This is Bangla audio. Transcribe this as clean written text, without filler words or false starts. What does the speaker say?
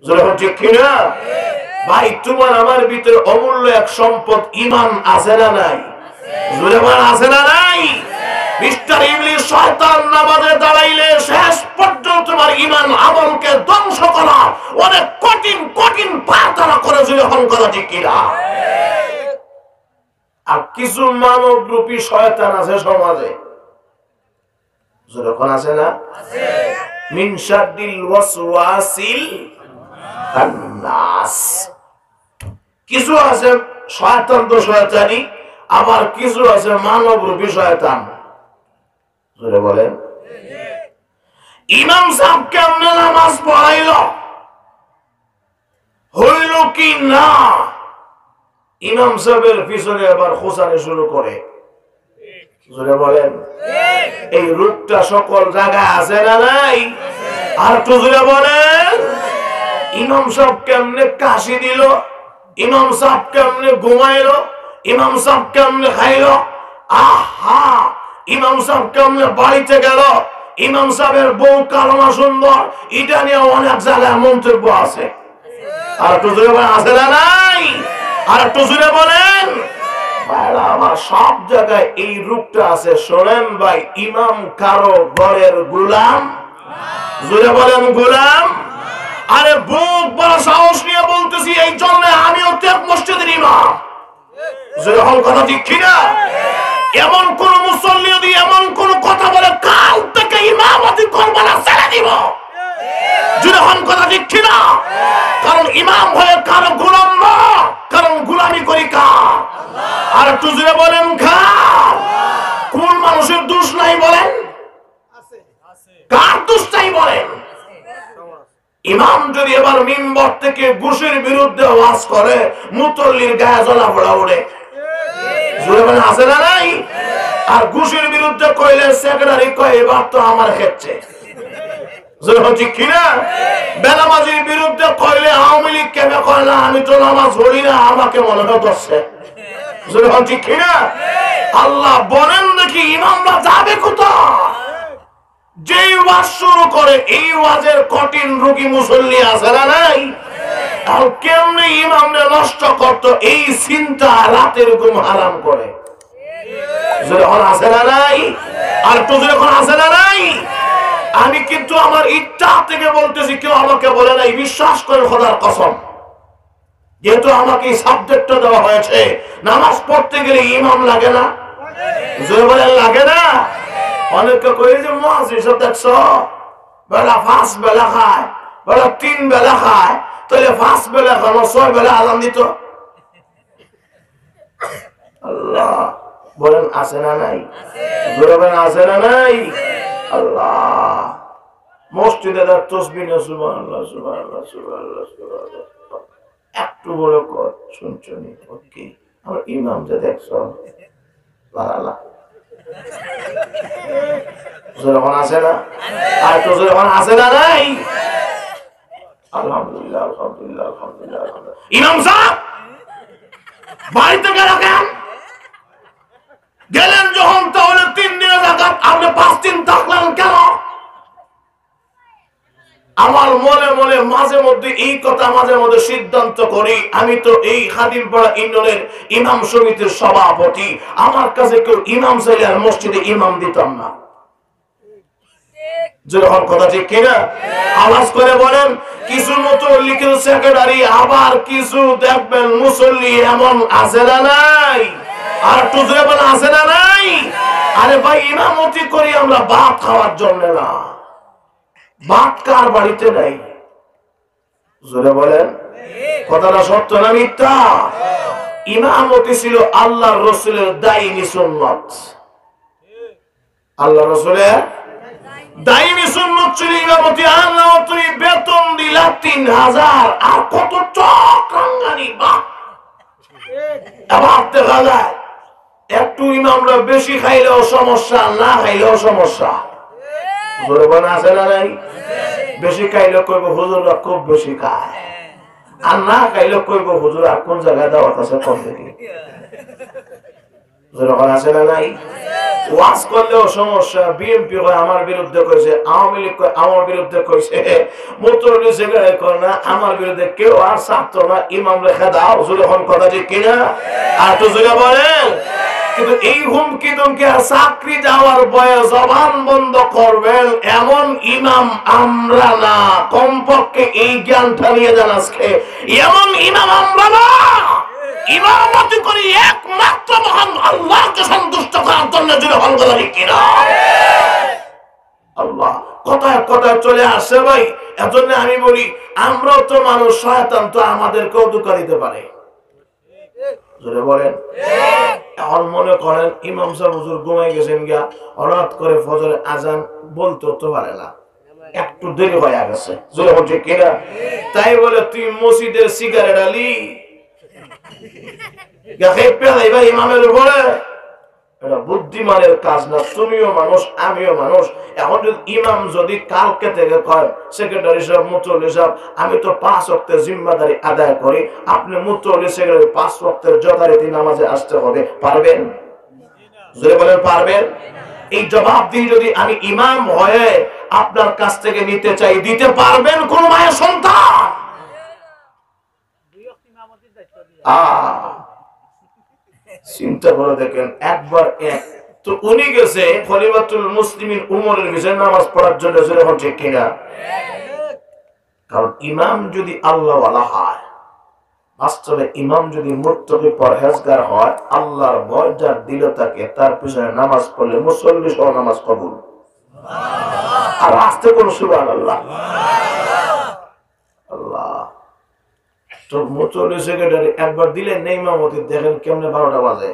যখন ঠিক কিনা ভাই তোমার আমার ভিতরে অমূল্য এক সম্পদ ঈমান আছে না নাই? জোরে বলেন আছে না নাই? মিস্টার ইবলিস শয়তান নামাজে দাঁড়াইলে শেষ পর্যন্ত তোমার ঈমান আমলকে ধ্বংস করা অনেক কঠিন কঠিন প্রার্থনা করে যখন কথা ঠিক কিনা। আর কিছু মানব রূপী শয়তান আছে সমাজে, যখন আছে না মিন শাররিল ওয়াসওয়াসিল খান্নাস। কিছু আছে শয়তান তো শয়তানি, আবার কিছু আছে মানব রূপী শয়তান। জোরে বলেন ইমাম সাহেব কেমনে নামাজ পড়াইল হইল কি না, ইমাম সাহেবের পিছনে আবার খোঁচানো শুরু করে। জোরে বলেন এই রূপটা সকল জায়গায় আছে না নাই? আর একটু জোরে বলেন ইমাম সাহেব কেমনে কাশি দিল, ইমাম সাহেব কেমনে ঘুমাইল, ইমাম সাহেব কেমনে খাইল, আহা ইমাম সাহেব কেমনে বাড়িতে গেল, ইমাম সাহেবের বউ কালো না সুন্দর, এটা নিয়ে অনেক জায়গায় মন্তব্য আছে। আর একটু জোরে বলেন আছে না নাই? আর একটু জোরে বলেন আমার সব জায়গায় এই রূপটা আছে। শোনেন ভাই ইমাম কারো ঘরের গোলাম, জোরে বলেন গোলাম। আরে বুক বড় সাহস নিয়ে বলতেছি, এই জন্য আমিও তেপ মসজিদের ইমাম। যখন কথা ঠিক কিনা এমন কোন মুসল্লি যদি এমন কোন কথা বলে কাল থেকে ইমামতি করবে না ছেড়ে দিব। যখন কথা ঠিক কিনা, কারণ ইমাম হয়ে কারো গোলাম না, কারণ গোলামি করি কার। আর একটু জোরে বলেন কার? কোন মানুষের দোষ নাই বলেন? কার দোষ নাই বলেন? ইমাম যদি এবার মিম্বর থেকে ঘুষের বিরুদ্ধে ওয়াজ করে, মুতল্লির গায়ে জ্বলা পোড়া উঠে। জোরে বলেন আছে না নাই? আর ঘুষের বিরুদ্ধে কইলে সেক্রেটারি কয় এবার তো আমার খেচ্ছে। জোরে হচ্ছে কিনা? বেনামাজির বিরুদ্ধে কইলে আওয়ামী লীগ কেন কয় না, আমি তো নামাজ পড়ি না, আমাকে মনে হচ্ছে। জোরে হচ্ছে কিনা? আল্লাহ বলেন নাকি ইমামরা যাবে কোথায়? যেই ওয়াজ শুরু করে এই ওয়াজের কঠিন রোগী মুসল্লি আছে না নাই? আর কেমনে ইমামরা নষ্ট করতো এই চিন্তা রাতের ঘুম হারাম করে। যখন আছে না নাই? আর একটু যখন আছে না নাই? আমি কিন্তু আমার ইচ্ছা থেকে বলতেছি, কেউ আমাকে বলে নাই, বিশ্বাস করে খোদার কসম। যেহেতু আমাকে এই সাবজেক্টটা দেওয়া হয়েছে, নামাজ পড়তে গেলে ইমাম লাগে না? জোরে বলেন লাগে না? অনেকে কই যে মুয়াজ্জিন সব দেখছো বেলা 5 বেলা খায়, বেলা 3 বেলা খায়, তাহলে 5 বেলা খানো 6 বেলা আযান দিত। আল্লাহ বলেন আছে না নাই? জোরে বলেন আছে না নাই? আল্লাহ মসজিদে তার তাসবিহ সুবহানাল্লাহ সুবহানাল্লাহ সুবহানাল্লাহ সুবহানাল্লাহ একটু বড় কর শুনছনি ওকে আর ইমাম যে দেখছো লালা যখন আছে না আর তো যখন আছে না নাই? আলহামদুলিল্লাহ আলহামদুলিল্লাহ আলহামদুলিল্লাহ। ইমাম সাহেব বাড়িতে গেলেন যখন, তাহলে 3 দিনের জাকাত আপনি 5 দিন থাকলেন কেন? আমার মনে মনে মাঝে মধ্যে এই কথা মাঝে মধ্যে সিদ্ধান্ত করি, আমি তো এই খাদিমপাড়া ইউনিয়নের ইমাম সমিতির সভাপতি, আমার কাছে কেউ ইমাম চাইলে আর মসজিদে ইমাম দিতাম না। যখন কথা ঠিক কিনা? আওয়াজ করে বলেন। কিছু মতো লিখিত সেক্রেটারি, আবার কিছু দেখবেন মুসল্লি এমন আছে না নাই? আর একটু জোরে বলেন আছে না নাই? আরে ভাই ইমামতি করি আমরা ভাত খাওয়ার জন্য না, ভাত কার বাড়িতে নাই? জোরে বলেন কথাটা সত্য না মিথ্যা? ইমামতি ছিল আল্লাহর রাসূলের দাইমি সুন্নাত। আল্লাহর রাসূলের দাইমি সুন্নাত ছিল ইমামতি। আল্লাহ তুমি বেতন দিলা 3000, আর কত চক্রাঙ্গানি বা আবার দেখা যায় একটু ইমামরা বেশি খাইলেও সমস্যা, না খাইলেও সমস্যা। জোরে বলেন আছে না নাই? বেশি খাইলে কইব হুজুররা খুব বেশি খায়, আর না খাইলে কইব হুজুর আর কোন জায়গায় দাওয়াত আছে কম দেখি। যখন আছে না নাই, ওয়াজ করলেও সমস্যা। বিএনপি কয় আমার বিরুদ্ধে কইছে, আওয়ামী লীগ কয় আমার বিরুদ্ধে কইছে, মুতলি সেক্রেটারি কয় না আমার বিরুদ্ধে, কেউ আর ছাত্র না, ইমাম রেখা দাও। যখন কথা ঠিক কিনা, আর তো জোরে বলেন। কিন্তু এই হুমকি তুমকি আর চাকরি যাওয়ার ভয়ে জবান বন্ধ করবেন এমন ইমাম আমরা না। কমপক্ষে এই জ্ঞানটা নিয়ে যান আজকে, এমন ইমাম আমরা না। ইমামতি করি একমাত্র মহান আল্লাহকে সন্তুষ্ট করার জন্য। জুড়ে হল কথা ঠিক কিনা? আল্লাহ কথায় কথায় চলে আসে ভাই। এজন্য আমি বলি, আমরাও তো মানুষ, শয়তান তো আমাদেরকেও ধোঁকা দিতে পারে। বলেন, এখন মনে করেন ইমাম সাহেব হুজুর ঘুমাই গেছেন গিয়া, হঠাৎ করে ফজরের আজান বলতে তো পারে না, একটু দেরি হয়ে গেছে, জোরে বলছে কিনা? তাই বলে তুই মসজিদের সিগারেট আলি ইমামের উপরে, এটা বুদ্ধিমানের কাজ না। তুমিও মানুষ, আমিও মানুষ। এখন যদি ইমাম যদি কালকে থেকে কয় সেক্রেটারি সাহেব, মুতল্লি সাহেব, আমি তো 5 ওয়াক্তের জিম্মাদারি আদায় করি, আপনি মুতল্লি সেক্রেটারি 5 ওয়াক্তের যথারীতি নামাজে আসতে হবে, পারবেন? জোরে বলেন পারবেন? এই জবাব দিয়ে যদি আমি ইমাম হয়ে আপনার কাছ থেকে নিতে চাই, দিতে পারবেন কোন মায়ের সন্তান? চিন্তা করে দেখেন, একবার এক তো উনি গেছে খলিফাতুল মুসলিমিন উমরের পিছনে নামাজ পড়ার জন্য, যখন ঠিক কিনা? কারণ ইমাম যদি আল্লাহ ওয়ালা হয়, বাস্তবে ইমাম যদি মুত্তাকি পরহেজগার হয়, আল্লাহর ভয় যার দিলে থাকে, তার পিছনে নামাজ পড়লে মুসল্লি সহ নামাজ কবুল। আর আসতে কোন সুবহানাল্লাহ। আল্লাহ তো মুতল্লি সেক্রেটারি একবার দিলেন নেই ইমামতি, দেখেন কেমনে 12টা বাজে।